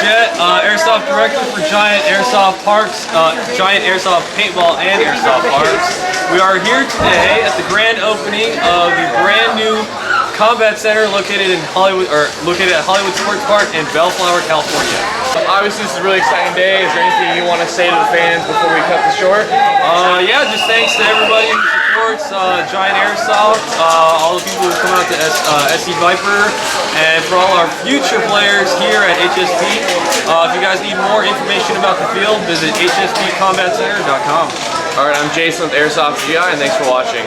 Jet, Airsoft Director for Giant Airsoft Parks, Giant Airsoft Paintball and Airsoft Parks. We are here today at the grand opening of the brand new Combat Center located in Hollywood, or located at Hollywood Sports Park in Bellflower, California. Obviously, this is a really exciting day. Is there anything you want to say to the fans before we cut this short? Yeah, just thanks to everybody who supports Giant Airsoft, all the people who come out to SC Viper, and for all our future players here at HSP. If you guys need more information about the field, visit hspcombatcenter.com. Alright, I'm Jason with Airsoft GI, and thanks for watching.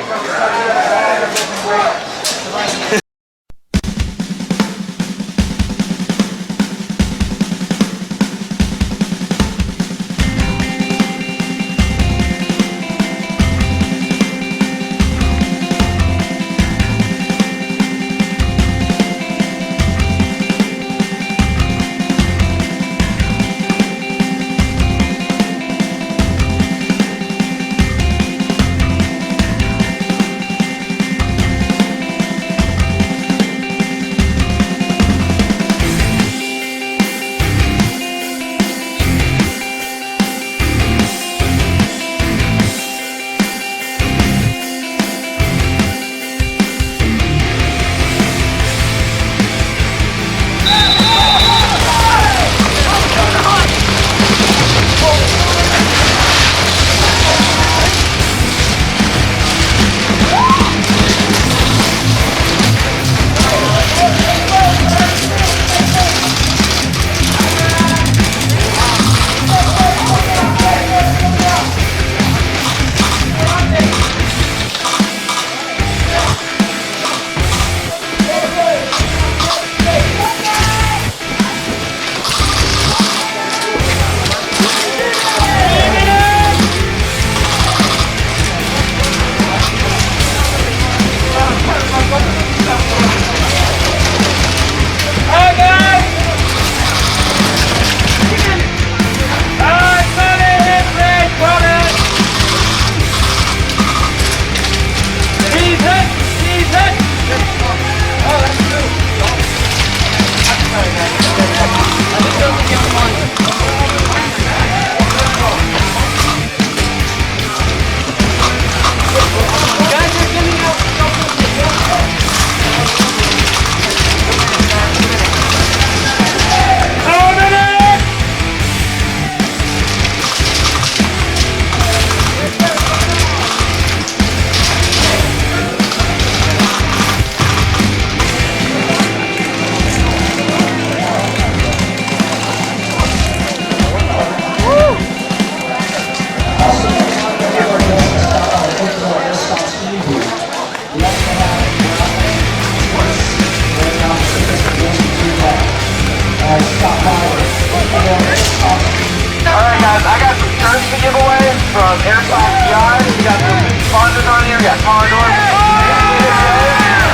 Alright guys, I got some shirts to give away from Airsoft GI. We got some sponsors on here. We got Condor.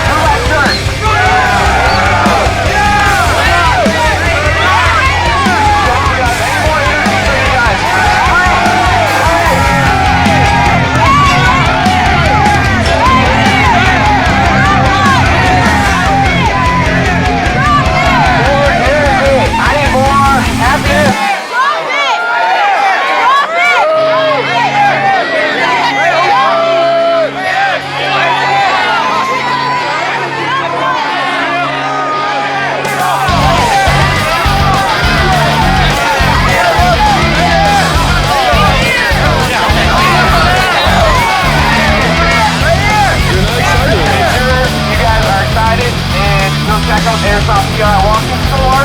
Who got shirts? Check out Airsoft GI walk-in store.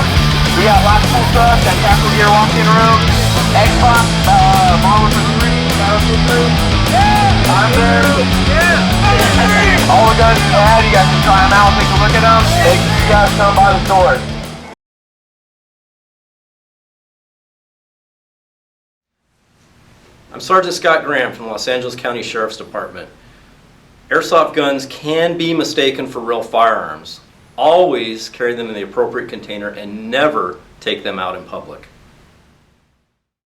We got lots of cool stuff. Got Tackle Gear walk-in room, Xbox, Model for free, Battlefield 3. I'm there. All the guns you have, you guys can try them out, take a look at them. Make sure you guys come by the store. I'm Sergeant Scott Graham from the Los Angeles County Sheriff's Department. Airsoft guns can be mistaken for real firearms. Always carry them in the appropriate container and never take them out in public.